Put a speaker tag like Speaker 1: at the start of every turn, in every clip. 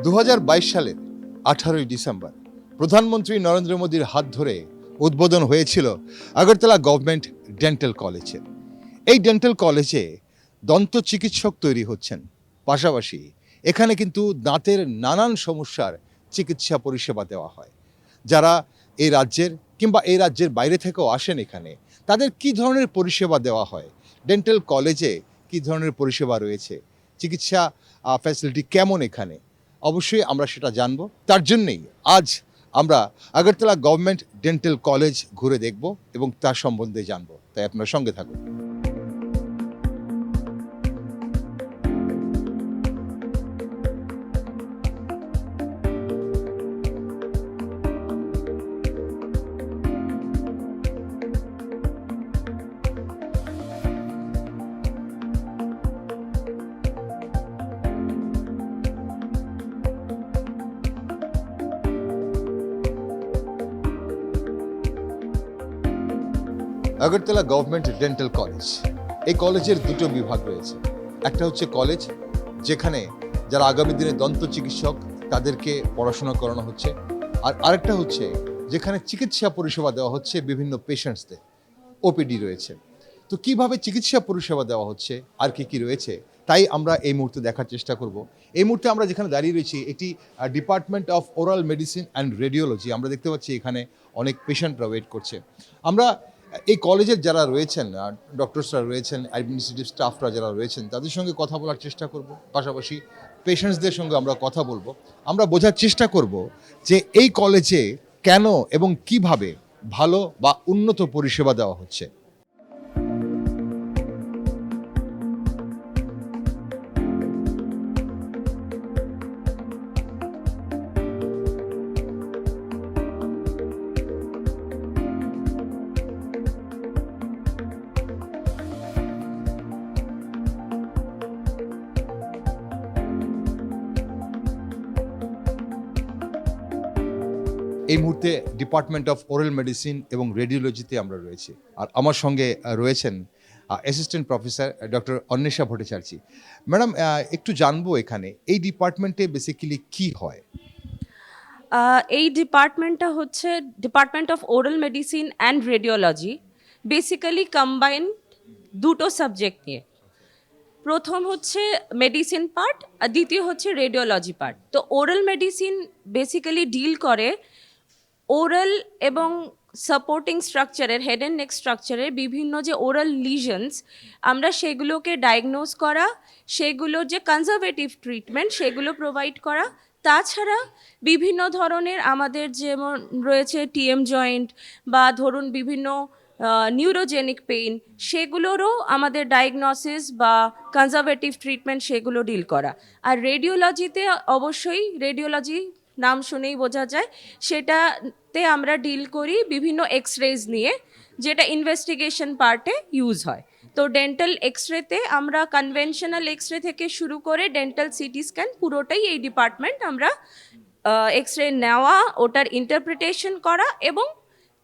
Speaker 1: 2022 সালের 18ই ডিসেম্বর প্রধানমন্ত্রী নরেন্দ্র মোদীর হাত ধরে উদ্বোধন হয়েছিল আগরতলা গভর্নমেন্ট ডেন্টাল কলেজে। এই ডেন্টাল কলেজে দন্ত চিকিৎসক তৈরি হচ্ছেন, পাশাপাশি এখানে কিন্তু দাঁতের নানান সমস্যার চিকিৎসা পরিষেবা দেওয়া হয়। যারা এই রাজ্যের কিংবা এই রাজ্যের বাইরে থেকেও আসেন এখানে, তাদের কী ধরনের পরিষেবা দেওয়া হয়, ডেন্টাল কলেজে কী ধরনের পরিষেবা রয়েছে, চিকিৎসা ফ্যাসিলিটি কেমন এখানে, অবশ্যই আমরা সেটা জানবো। তার জন্যেই আজ আমরা আগরতলা গভর্নমেন্ট ডেন্টাল কলেজ ঘুরে দেখব এবং তার সম্বন্ধে জানবো। তাই আপনার সঙ্গে থাকুন। আগরতলা গভর্নমেন্ট ডেন্টাল কলেজ, এই কলেজের দুটো বিভাগ রয়েছে। একটা হচ্ছে কলেজ যেখানে যারা আগামী দিনে দন্ত চিকিৎসক তাদেরকে পড়াশোনা করানো হচ্ছে, আর আরেকটা হচ্ছে যেখানে চিকিৎসা পরিষেবা দেওয়া হচ্ছে বিভিন্ন পেশেন্টসদের, ওপিডি রয়েছে। তো কিভাবে চিকিৎসা পরিষেবা দেওয়া হচ্ছে আর কি রয়েছে, তাই আমরা এই মুহূর্তে দেখার চেষ্টা করব। এই মুহূর্তে আমরা যেখানে দাঁড়িয়ে রয়েছি এটি department of oral medicine and radiology. আমরা দেখতে পাচ্ছি এখানে অনেক পেশেন্টরা ওয়েট করছে। আমরা এই কলেজের যারা রয়েছেন, ডক্টরসরা রয়েছেন, অ্যাডমিনিস্ট্রেটিভ স্টাফরা যারা রয়েছেন, তাদের সঙ্গে কথা বলার চেষ্টা করব। পাশাপাশি পেশেন্টসদের সঙ্গে আমরা কথা বলবো। আমরা বোঝার চেষ্টা করব যে এই কলেজে কেন এবং কিভাবে ভালো বা উন্নত পরিষেবা দেওয়া হচ্ছে। এই মুহূর্তে ডিপার্টমেন্ট অফ ওরাল মেডিসিন এবং রেডিওলজিতে আমরা রয়েছি, আর আমার সঙ্গে রয়েছেন assistant professor doctor Anwesha Bhattacharya. Madam, একটু জানবো এখানে এই ডিপার্টমেন্টে বেসিক্যালি কি হয়?
Speaker 2: এই ডিপার্টমেন্টটা হচ্ছে department of oral medicine and radiology. Basically combine দুটো সাবজেক্ট নিয়ে। প্রথম হচ্ছে মেডিসিন পার্ট আর দ্বিতীয় হচ্ছে রেডিওলজি পার্ট। তো ওরাল মেডিসিন বেসিক্যালি ডিল করে ওরাল এবং সাপোর্টিং স্ট্রাকচারের, হেড অ্যান্ড নেক স্ট্রাকচারের বিভিন্ন যে ওরাল লিজনস, আমরা সেগুলোকে ডায়াগনোজ করা, সেগুলোর যে কনজারভেটিভ ট্রিটমেন্ট সেগুলো প্রোভাইড করা। তাছাড়া বিভিন্ন ধরনের আমাদের যেমন রয়েছে টিএম জয়েন্ট বা ধরুন বিভিন্ন নিউরোজেনিক পেইন, সেগুলোরও আমাদের ডায়াগনোসিস বা কনজারভেটিভ ট্রিটমেন্ট সেগুলো ডিল করা। আর রেডিওলজিতে অবশ্যই রেডিওলজি নাম শুনেই বোঝা যায়, সেটাতে আমরা ডিল করি বিভিন্ন এক্সরেজ নিয়ে, যেটা ইনভেস্টিগেশন পার্টে ইউজ হয়। তো ডেন্টাল এক্সরেতে আমরা কনভেনশনাল এক্সরে থেকে শুরু করে ডেন্টাল সিটি স্ক্যান পুরোটাই এই ডিপার্টমেন্ট, আমরা এক্সরে নেওয়া, ওটার ইন্টারপ্রিটেশন করা এবং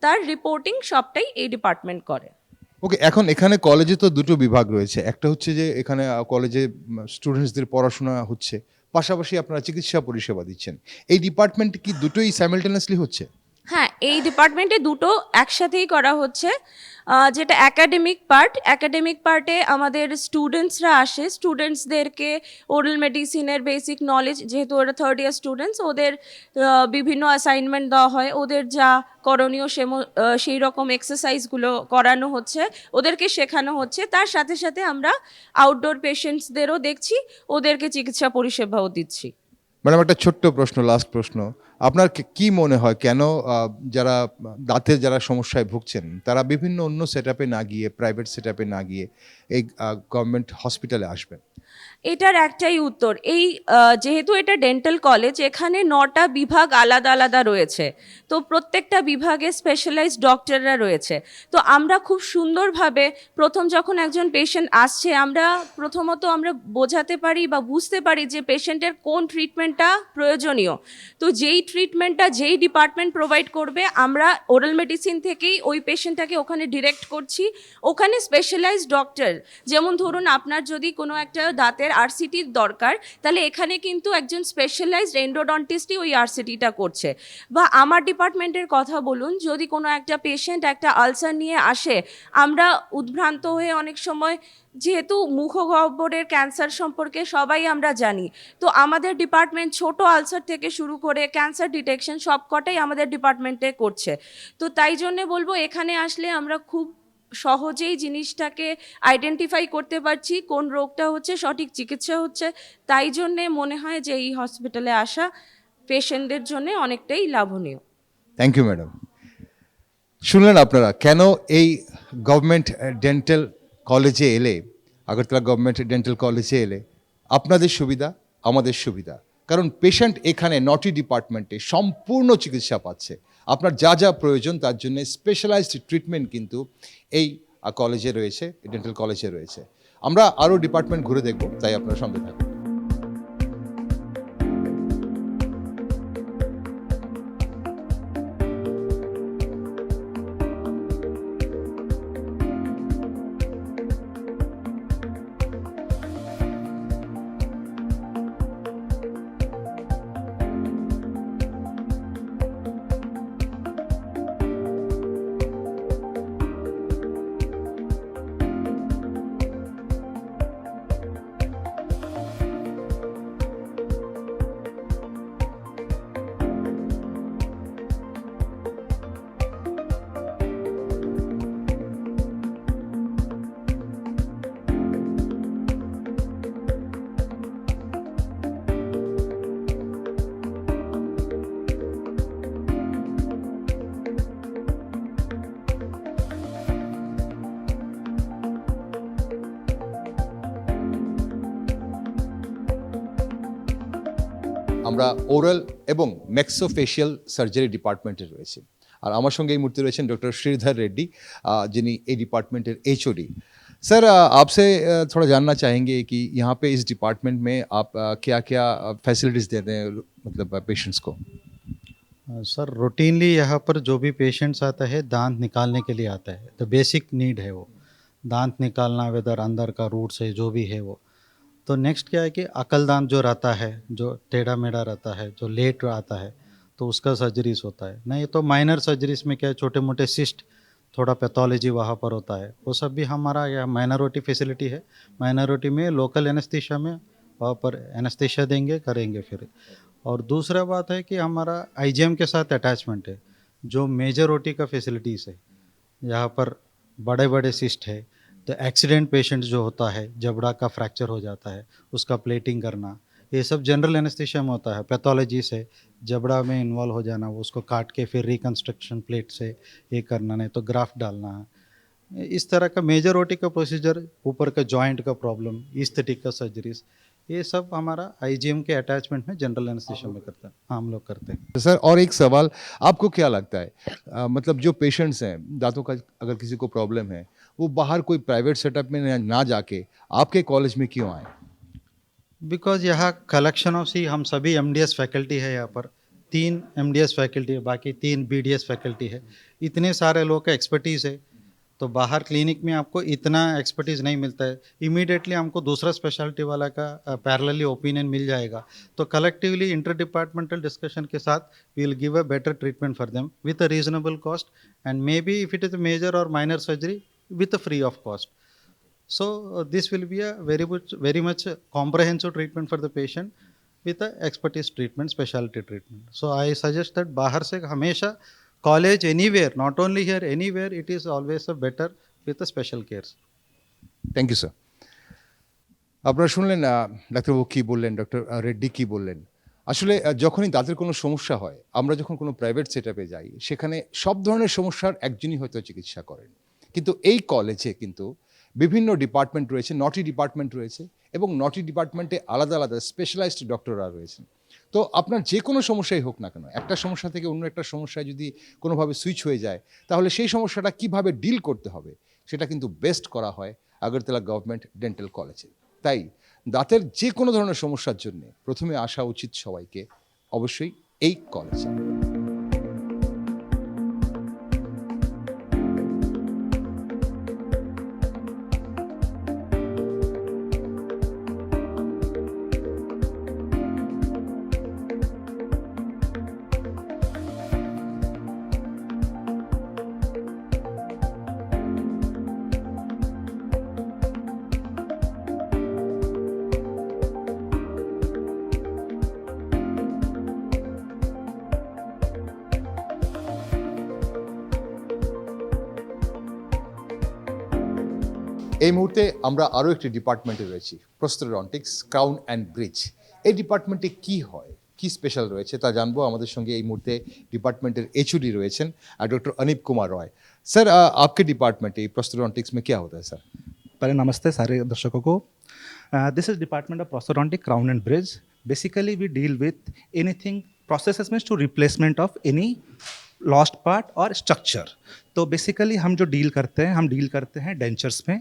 Speaker 2: তার রিপোর্টিং সবটাই এই ডিপার্টমেন্ট করে।
Speaker 1: ওকে, এখন এখানে কলেজে তো দুটো বিভাগ রয়েছে। একটা হচ্ছে যে এখানে কলেজে স্টুডেন্টসদের পড়াশোনা হচ্ছে, পাশাপাশি আপনারা চিকিৎসা পরিষেবা দিচ্ছেন। এই ডিপার্টমেন্টে কি দুটোই সাইমালটেনিয়াসলি হচ্ছে?
Speaker 2: হ্যাঁ, এই ডিপার্টমেন্টে দুটো একসাথেই করা হচ্ছে। যেটা একাডেমিক পার্ট, একাডেমিক পার্টে আমাদের স্টুডেন্টসরা আসে, স্টুডেন্টসদেরকে ওরাল মেডিসিনের বেসিক নলেজ, যেহেতু ওরা থার্ড ইয়ার স্টুডেন্টস, ওদের বিভিন্ন অ্যাসাইনমেন্ট দেওয়া হয়, ওদের যা করণীয় সেই রকম এক্সারসাইজগুলো করানো হচ্ছে, ওদেরকে শেখানো হচ্ছে। তার সাথে সাথে আমরা আউটডোর পেশেন্টসদেরও দেখছি, ওদেরকে চিকিৎসা পরিষেবাও দিচ্ছি।
Speaker 1: ম্যাডাম, একটা ছোট্ট প্রশ্ন, লাস্ট প্রশ্ন, আপনার কি মনে হয় কেন যারা দাঁতের যারা সমস্যায় ভুগছেন তারা বিভিন্ন অন্য সেটআপে না গিয়ে, প্রাইভেট সেটআপে না গিয়ে এই গভর্নমেন্ট হসপিটালে আসবেন?
Speaker 2: এটার একটাই উত্তর, এই যেহেতু এটা ডেন্টাল কলেজ, এখানে 9টা বিভাগ আলাদা আলাদা রয়েছে। তো প্রত্যেকটা বিভাগে স্পেশালাইজড ডক্টররা রয়েছে। তো আমরা খুব সুন্দরভাবে প্রথম যখন একজন পেশেন্ট আসছে, আমরা প্রথমত আমরা বোঝাতে পারি বা বুঝতে পারি যে পেশেন্টের কোন ট্রিটমেন্টটা প্রয়োজনীয়। তো যেই ট্রিটমেন্টটা যেই ডিপার্টমেন্ট প্রোভাইড করবে, আমরা ওরাল মেডিসিন থেকেই ওই পেশেন্টটাকে ওখানে ডিরেক্ট করছি। ওখানে স্পেশালাইজড ডক্টর, যেমন ধরুন আপনার যদি কোনো একটা দাঁতের আরসিটির দরকার, তাহলে এখানে কিন্তু একজন স্পেশালাইজড এন্ডোডন্টিস্টই ওই আরসিটিটা করছে। বা আমার ডিপার্টমেন্টের কথা বলুন, যদি কোনো একটা পেশেন্ট একটা আলসার নিয়ে আসে, আমরা উদ্ভ্রান্ত হয়ে অনেক সময়, যেহেতু মুখগহ্বরের ক্যান্সার সম্পর্কে সবাই আমরা জানি, তো আমাদের ডিপার্টমেন্ট ছোট আলসার থেকে শুরু করে ক্যান্সার ডিটেকশন সবকটাই আমাদের ডিপার্টমেন্টে করছে। তো তাই জন্যে বলবো, এখানে আসলে আমরা খুব সহজেই জিনিসটাকে আইডেন্টিফাই করতে পারছি, কোন রোগটা হচ্ছে, সঠিক চিকিৎসা হচ্ছে। তাই জন্যে মনে হয় যে এই হসপিটালে আসা পেশেন্টদের জন্য অনেকটাই লাভনীয়।
Speaker 1: Thank you madam. শুনলেন আপনারা কেন এই গভর্নমেন্ট ডেন্টাল কলেজে এলে, আগরতলা গভর্নমেন্ট ডেন্টাল কলেজে এলে আপনাদের সুবিধা, আমাদের সুবিধা। কারণ পেশেন্ট এখানে 9টি ডিপার্টমেন্টে সম্পূর্ণ চিকিৎসা পাচ্ছে। আপনার যা যা প্রয়োজন তার জন্য স্পেশালাইজড ট্রিটমেন্ট কিন্তু এই কলেজে রয়েছে, ডেন্টাল কলেজে রয়েছে। আমরা আরও ডিপার্টমেন্ট ঘুরে দেখব, তাই আপনারা সঙ্গে থাকুন। আমরা ওরাল এবং ম্যাক্সোফেশিয়াল সার্জারি ডিপার্টমেন্টে রয়েছে। আর আমার সঙ্গে এই মুহূর্তে রয়েছেন ডক্টর শ্রীধর रेड्डी, যিনি এই ডিপার্টমেंटेर एचओडी। सर, आपसे थोड़ा जानना चाहेंगे कि यहाँ पे इस डिपार्टमेंट में आप क्या क्या फैसिलिटीज़ देते हैं, मतलब पेशेंट्स को?
Speaker 3: सर, रूटीनली यहाँ पर जो भी पेशेंट्स आता है दांत निकालने के लिए आता है। तो बेसिक नीड है वो, दांत निकालना, वेदर अंदर का रूट से जो भी है वो। तो नेक्स्ट क्या है कि अकल दांत जो रहता है, जो टेढ़ा मेढ़ा रहता है, जो लेट आता है, तो उसका सर्जरीज होता है। नहीं तो माइनर सर्जरीज में क्या है, छोटे मोटे सिस्ट, थोड़ा पैथोलॉजी वहाँ पर होता है, वो सब भी हमारा यहाँ माइनॉरिटी फैसिलिटी है। माइनॉरिटी में लोकल एनेस्थीसिया में वहाँ पर एनेस्थीसिया देंगे, करेंगे फिर। और दूसरा बात है कि हमारा आईजीएम के साथ अटैचमेंट है, जो मेजर ओटी का फैसिलिटीज़ है। यहाँ पर बड़े बड़े सिस्ट है, तो एक्सीडेंट पेशेंट जो होता है, जबड़ा का फ्रैक्चर हो जाता है, उसका प्लेटिंग करना, ये सब जनरल एनेस्थीसिया में होता है। पैथोलॉजी से जबड़ा में इन्वॉल्व हो जाना, वो उसको काट के फिर रिकन्स्ट्रक्शन प्लेट से ये करना, नहीं तो ग्राफ्ट डालना है। इस तरह का मेजर ओटी का प्रोसीजर, ऊपर का जॉइंट का प्रॉब्लम, इस्थेटिक का सर्जरीज, ये सब हमारा आईजीएम के अटैचमेंट में जनरल एनेस्थीसिया में करता है। हाँ, हम लोग करते हैं।
Speaker 1: सर, और एक सवाल, आपको क्या लगता है, मतलब जो पेशेंट्स हैं दांतों का, अगर किसी को प्रॉब्लम है, वो बाहर कोई प्राइवेट सेटअप में ना जाके आपके कॉलेज में क्यों आए?
Speaker 3: बिकॉज यहाँ कलेक्शन ऑफ सी, हम सभी एमडीएस फैकल्टी है यहाँ पर, 3 एमडीएस फैकल्टी है, बाकी 3 बीडीएस फैकल्टी है। इतने सारे लोग का एक्सपर्टीज़ है, तो बाहर क्लिनिक में आपको इतना एक्सपर्टीज़ नहीं मिलता है। इमीडिएटली हमको दूसरा स्पेशलिटी वाला का पैरेलली ओपिनियन मिल जाएगा। तो कलेक्टिवली इंटर डिपार्टमेंटल डिस्कशन के साथ we will give a better treatment for them with a reasonable cost, and may be if it is major और minor surgery with a free of cost. So this will be a very much comprehensive treatment for the patient with a expertise treatment, specialty treatment. So I suggest that बाहर से हमेशा college anywhere, not only here, anywhere it is always a better with a special cares.
Speaker 1: Thank you sir. আপনারা শুনলেন ডাক্তারবাবু কী বললেন, doctor Reddy কী বললেন। আসলে যখনই দাঁতের কোনো সমস্যা হয়, আমরা যখন কোনো প্রাইভেট সেটআপে যাই, সেখানে সব ধরনের সমস্যার একজনই হয়তো চিকিৎসা করেন। কিন্তু এই কলেজে কিন্তু বিভিন্ন ডিপার্টমেন্ট রয়েছে, 9টি ডিপার্টমেন্ট রয়েছে, এবং 9টি ডিপার্টমেন্টে আলাদা আলাদা স্পেশালাইজড ডক্টররা রয়েছেন। তো আপনার যে কোনো সমস্যাই হোক না কেন, একটা সমস্যা থেকে অন্য একটা সমস্যায় যদি কোনোভাবে সুইচ হয়ে যায়, তাহলে সেই সমস্যাটা কিভাবে ডিল করতে হবে সেটা কিন্তু বেস্ট করা হয় আগরতলা গভর্নমেন্ট ডেন্টাল কলেজে। তাই দাঁতের যে কোনো ধরনের সমস্যার জন্য প্রথমে আসা উচিত সবাইকে অবশ্যই এই কলেজে। এই মুহূর্তে আমরা আরও একটি ডিপার্টমেন্টে রয়েছি, প্রস্তরন্টিক্স ক্রাউন অ্যান্ড ব্রিজ। এই ডিপার্টমেন্টে কি হয়, কি স্পেশাল রয়েছে তা জানবো। আমাদের সঙ্গে এই মুহূর্তে ডিপার্टमेंटेर एचओडी রয়েছেন डॉक्टर अनिप कुमार रॉय। सर, आपके डिपार्टमेंट ये प्रोस्टोडोंटिक्स में क्या होता है सर?
Speaker 4: पहले नमस्ते सारे दर्शकों को। This is department of prosthodontic crown and bridge. Basically we deal with anything processes means to replacement of any lost part और स्ट्रक्चर। तो बेसिकली हम जो डील करते हैं डेंचर्स में।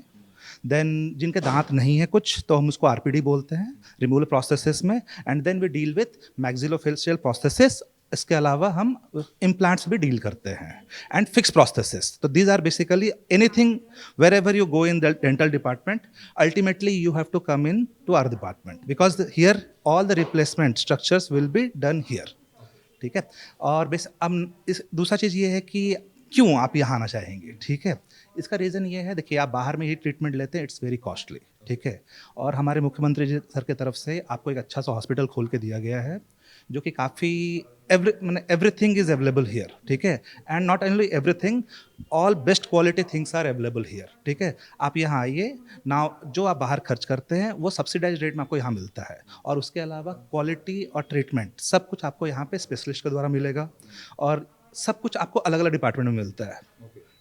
Speaker 4: देन जिनके दांत नहीं है कुछ तो हम उसको आरपीडी बोलते हैं, रिमूवल प्रोसेसेस में। And then we deal with maxillofacial processes. इसके अलावा हम इम्प्लांट्स भी डील करते हैं एंड फिक्स प्रोसेसेस। तो these are basically anything wherever you go in the dental department, ultimately you have to come in to our department because here all the replacement structures will be done here. ठीक है। और अब दूसरा चीज़ ये है कि क्यों आप यहाँ आना चाहेंगे। ठीक है। इसका रीज़न ये है, देखिए आप बाहर में ही ट्रीटमेंट लेते हैं, इट्स वेरी कॉस्टली। ठीक है। और हमारे मुख्यमंत्री जी सर की तरफ से आपको एक अच्छा सा हॉस्पिटल खोल के दिया गया है जो कि काफ़ी एवरीथिंग इज़ अवेलेबल हियर। ठीक है। And not only everything, all best quality things are available here. ठीक है। आप यहाँ आइए ना, जो आप बाहर खर्च करते हैं वो सब्सिडाइज रेट में आपको यहाँ मिलता है। और उसके अलावा क्वालिटी और ट्रीटमेंट सब कुछ आपको यहाँ पे स्पेशलिस्ट के द्वारा मिलेगा और सब कुछ आपको अलग अलग डिपार्टमेंट में मिलता है।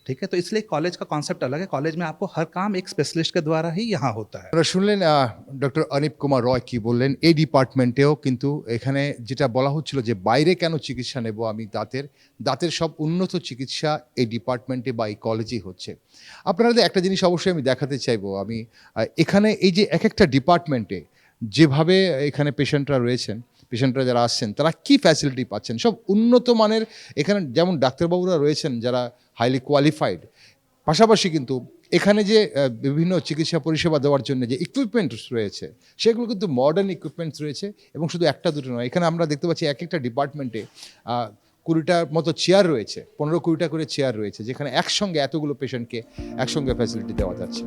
Speaker 4: ठीक है। तो इसलिए कॉलेज का कॉन्सेप्ट अलग है। कॉलेज में आपको हर काम एक स्पेशलिस्ट के द्वारा ही यहाँ होता है।
Speaker 1: আপনারা শুনলেন ডক্টর অনিপ কুমার রয় কি বললেন। এই ডিপার্টমেন্টেও কিন্তু এখানে যেটা বলা হচ্ছিল যে বাইরে কেন চিকিৎসা নেব আমি, দাঁতের সব উন্নত চিকিৎসা এই ডিপার্টমেন্টে বা এই কলেজেই হচ্ছে। আপনাদের একটা জিনিস অবশ্যই আমি দেখাতে চাইবো, আমি এখানে এই যে এক একটা ডিপার্টমেন্টে যেভাবে এখানে পেশেন্টরা যারা আসছেন তারা কি ফ্যাসিলিটি পাচ্ছেন, সব উন্নত মানের। এখানে যেমন ডাক্তারবাবুরা রয়েছেন যারা হাইলি কোয়ালিফাইড, পাশাপাশি কিন্তু এখানে যে বিভিন্ন চিকিৎসা পরিষেবা দেওয়ার জন্য যে ইকুইপমেন্টস রয়েছে সেগুলো কিন্তু মডার্ন ইকুইপমেন্টস রয়েছে। এবং শুধু একটা দুটো নয়, এখানে আমরা দেখতে পাচ্ছি এক একটা ডিপার্টমেন্টে 20টার মতো চেয়ার রয়েছে, 15-20টা করে চেয়ার রয়েছে, যেখানে একসঙ্গে এতগুলো পেশেন্টকে একসঙ্গে ফ্যাসিলিটি দেওয়া যাচ্ছে।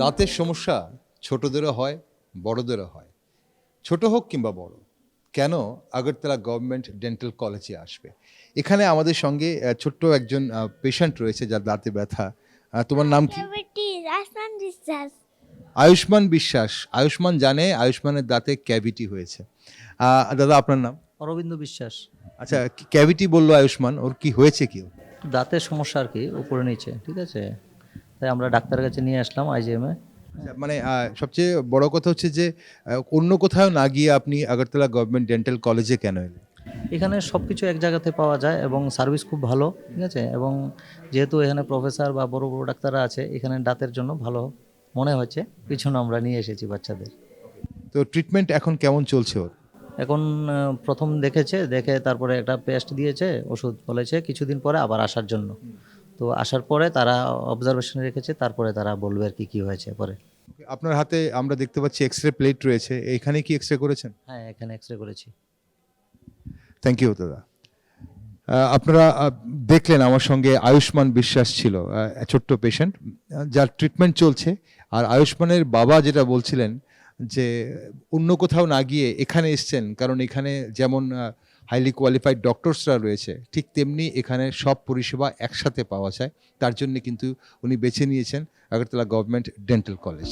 Speaker 1: দাঁতের সমস্যা ছোটদেরও হয়, বড়দেরও হয়। ছোট হোক কিংবা বড়, কেন আগরতলা গভর্নমেন্ট ডেন্টাল কলেজে আসবে? এখানে আমাদের সঙ্গে ছোট্ট একজন পেশেন্ট রয়েছে যার দাঁতে ব্যথা। তোমার নাম কি?
Speaker 5: Diabetes, আসমান বিশ্বাস।
Speaker 1: আয়ুষ্মান বিশ্বাস। আয়ুষ্মান জানে আয়ুষ্মানের দাঁতে ক্যাভিটি হয়েছে। দাদা আপনার নাম?
Speaker 6: অরবিন্দ বিশ্বাস।
Speaker 1: আচ্ছা, ক্যাভিটি বললো আয়ুষ্মান, ওর কি হয়েছে কি?
Speaker 6: দাঁতের সমস্যা আর কি, উপরে নিচে, ঠিক আছে। তাই আমরা ডাক্তারের কাছে নিয়ে আসলাম আইজিএমে।
Speaker 1: আচ্ছা, মানে সবচেয়ে বড় কথা হচ্ছে যে অন্য কোথাও না গিয়ে আপনি আগরতলা গভর্নমেন্ট ডেন্টাল কলেজে কেন এলেন?
Speaker 6: এখানে সব কিছু এক জায়গাতে পাওয়া যায় এবং সার্ভিস খুব ভালো, ঠিক আছে। এবং যেহেতু এখানে প্রফেসর বা বড় বড় ডাক্তাররা আছে, এখানে দাঁতের জন্য ভালো মনে হচ্ছে, পিছনে আমরা নিয়ে এসেছি বাচ্চাদের।
Speaker 1: তো ট্রিটমেন্ট এখন কেমন চলছে ওর?
Speaker 6: এখন প্রথম দেখে তারপরে একটা পেস্ট দিয়েছে, ওষুধ বলেছে কিছুদিন পরে আবার আসার জন্য। তো আসার পরে তারা অবজারভেশনে রেখেছে, তারপরে তারা বলবে আর কি কী হয়েছে পরে।
Speaker 1: আপনার হাতে আমরা দেখতে পাচ্ছি এক্স রে প্লেট রয়েছে, এখানে কি এক্স রে করেছেন?
Speaker 6: হ্যাঁ, এখানে এক্স রে করেছি।
Speaker 1: থ্যাংক ইউ দাদা। আপনারা দেখলেন আমার সঙ্গে আয়ুষ্মান বিশ্বাস ছিল, ছোট্ট পেশেন্ট যার ট্রিটমেন্ট চলছে। আর আয়ুষ্মানের বাবা যেটা বলছিলেন যে অন্য কোথাও না গিয়ে এখানে এসছেন, কারণ এখানে যেমন হাইলি কোয়ালিফাইড ডক্টরসরা রয়েছে, ঠিক তেমনি এখানে সব পরিষেবা একসাথে পাওয়া যায়। তার জন্য কিন্তু উনি বেছে নিয়েছেন আগরতলা গভর্নমেন্ট ডেন্টাল কলেজ।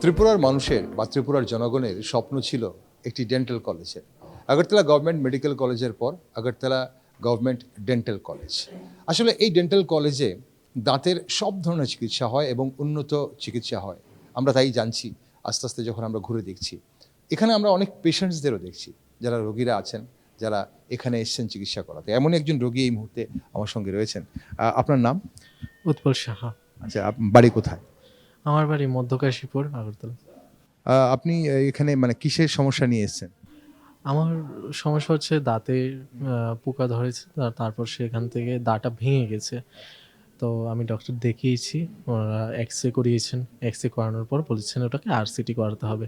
Speaker 1: ত্রিপুরার মানুষের বা ত্রিপুরার জনগণের স্বপ্ন ছিল একটি ডেন্টাল কলেজের। আগরতলা গভর্নমেন্ট মেডিকেল কলেজের পর আগরতলা গভর্নমেন্ট ডেন্টাল কলেজ। আসলে এই ডেন্টাল কলেজে দাঁতের সব ধরনের চিকিৎসা হয় এবং উন্নত চিকিৎসা হয়। আমরা তাই জানছি আস্তে আস্তে যখন আমরা ঘুরে দেখছি। এখানে আমরা অনেক পেশেন্টসদেরও দেখছি, যারা রোগীরা আছেন, যারা এখানে এসেছেন চিকিৎসা করাতে। এমন একজন রোগী এই মুহূর্তে আমার সঙ্গে রয়েছেন। আপনার নাম?
Speaker 7: উৎপল সাহা।
Speaker 1: আচ্ছা, বাড়ি কোথায়?
Speaker 7: আমার বাড়ি মধ্যকাশীপুর, আগরতলা।
Speaker 1: আপনি এখানে মানে কিসের সমস্যা নিয়ে এসেছেন?
Speaker 7: আমার সমস্যা হচ্ছে দাঁতে পোকা ধরেছে, তারপর সেখান থেকে দাঁতটা ভেঙে গেছে। তো আমি ডক্টর দেখিয়েছি, ওনারা এক্স রে করিয়েছেন। এক্স রে করানোর পর বলেছেন ওটাকে RCT করাতে হবে।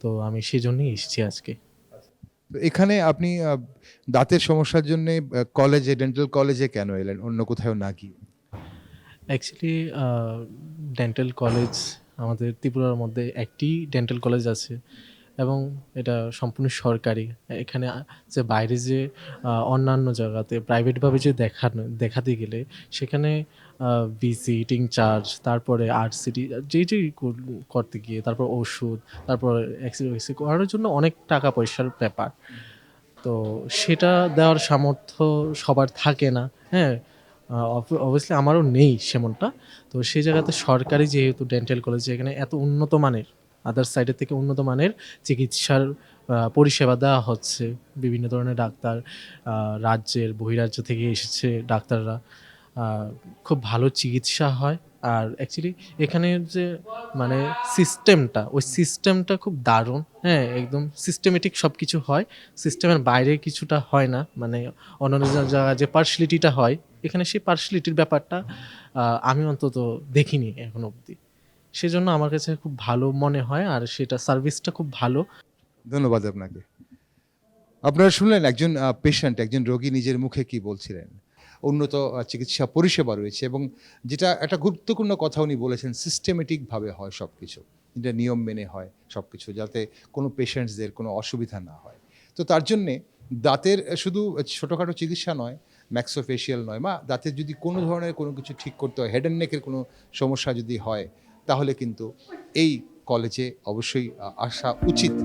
Speaker 7: তো আমি সেই জন্যই এসেছি আজকে।
Speaker 1: তো এখানে আপনি দাঁতের সমস্যার জন্য কলেজে, ডেন্টাল কলেজে কেন এলেন, অন্য কোথাও না গিয়ে?
Speaker 7: অ্যাকচুয়ালি ডেন্টাল কলেজ আমাদের ত্রিপুরার মধ্যে একটি ডেন্টাল কলেজ আছে এবং এটা সম্পূর্ণ সরকারি। এখানে যে বাইরে যে অন্যান্য জায়গাতে প্রাইভেটভাবে যে দেখাতে গেলে সেখানে ভিজিটিং চার্জ, তারপরে RCT যেই করতে গিয়ে, তারপর ওষুধ, তারপর এক্সরে করার জন্য অনেক টাকা পয়সার ব্যাপার। তো সেটা দেওয়ার সামর্থ্য সবার থাকে না। হ্যাঁ, অবভিয়াসলি আমারও নেই সেমনটা। তো সেই জায়গাতে সরকারি যেহেতু ডেন্টাল কলেজ, এখানে এত উন্নত মানের, আদার সাইডের থেকে উন্নত মানের চিকিৎসার পরিষেবা দেওয়া হচ্ছে। বিভিন্ন ধরনের ডাক্তার, রাজ্যের বহিরাজ্য থেকে এসেছে ডাক্তাররা, খুব ভালো চিকিৎসা হয়। আর অ্যাকচুয়ালি এখানের যে মানে সিস্টেমটা, ওই সিস্টেমটা খুব দারুণ। হ্যাঁ, একদম সিস্টেমেটিক সব কিছু হয়, সিস্টেমের বাইরে কিছুটা হয় না। মানে অন্যান্য জায়গায় যে পার্সিয়ালিটিটা হয়, এখানে সেই পার্সিয়ালিটির ব্যাপারটা আমি অন্তত দেখিনি এখন অবধি। সেজন্য আমার কাছে খুব ভালো মনে হয়, আর সেটা সার্ভিসটা খুব ভালো।
Speaker 1: ধন্যবাদ আপনাকে। আপনারা শুনলেন একজন পেশেন্ট, একজন রোগী নিজের মুখে কি বলছিলেন। উন্নত চিকিৎসা পরিষেবা রয়েছে, এবং যেটা একটা গুরুত্বপূর্ণ কথা উনি বলেছেন, সিস্টেমেটিকভাবে হয় সব কিছু, যেটা নিয়ম মেনে হয় সব কিছু, যাতে কোনো পেশেন্টসদের কোনো অসুবিধা না হয়। তো তার জন্যে দাঁতের শুধু ছোটোখাটো চিকিৎসা নয়, ম্যাক্সোফেশিয়াল নয়, বা দাঁতের যদি কোনো ধরনের কোনো কিছু ঠিক করতে হয়, হেড অ্যান্ড নেকের কোনো সমস্যা যদি হয়, তাহলে কিন্তু এই কলেজে অবশ্যই আসা উচিত।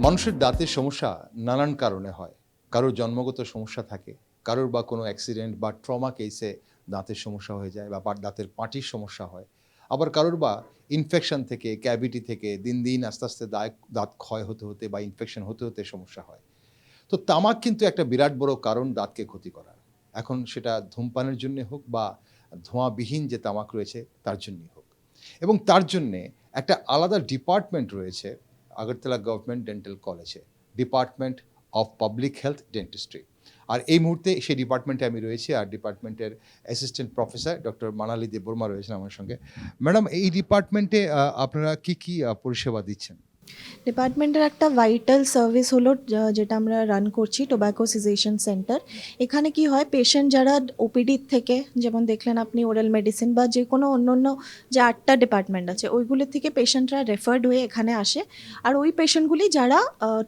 Speaker 1: মানুষের দাঁতের সমস্যা নানান কারণে হয়। কারোর জন্মগত সমস্যা থাকে, কারোর বা কোনো অ্যাক্সিডেন্ট বা ট্রমা কেসে দাঁতের সমস্যা হয়ে যায়, বা দাঁতের পাটির সমস্যা হয়। আবার কারোর বা ইনফেকশন থেকে, ক্যাভিটি থেকে দিন দিন আস্তে আস্তে দাঁত ক্ষয় হতে হতে বা ইনফেকশন হতে হতে সমস্যা হয়। তো তামাক কিন্তু একটা বিরাট বড় কারণ দাঁতকে ক্ষতি করার। এখন সেটা ধূমপানের জন্য হোক বা ধোঁয়াবিহীন যে তামাক রয়েছে তার জন্যই হোক। এবং তার জন্যে একটা আলাদা ডিপার্টমেন্ট রয়েছে আগরতলা গভর্নমেন্ট ডেন্টাল কলেজে, department of public health dentistry. আর এই মুহূর্তে সেই ডিপার্টমেন্টে আমি রয়েছি, আর ডিপার্টমেন্টের assistant professor doctor Manali Debbarma রয়েছেন আমার সঙ্গে। ম্যাডাম, এই ডিপার্টমেন্টে আপনারা কি কি পরিষেবা দিচ্ছেন?
Speaker 8: ডিপার্টমেন্টের একটা ভাইটাল সার্ভিস হলো যেটা আমরা রান করছি, টোব্যাকো সিজেশন সেন্টার। এখানে কি হয়, পেশেন্ট যারা ওপিডির থেকে, যেমন দেখলেন আপনি ওরাল মেডিসিন বা যে কোনো অন্য যে 8টা ডিপার্টমেন্ট আছে ওইগুলোর থেকে পেশেন্টরা রেফার্ড হয়ে এখানে আসে। আর ওই পেশেন্টগুলি যারা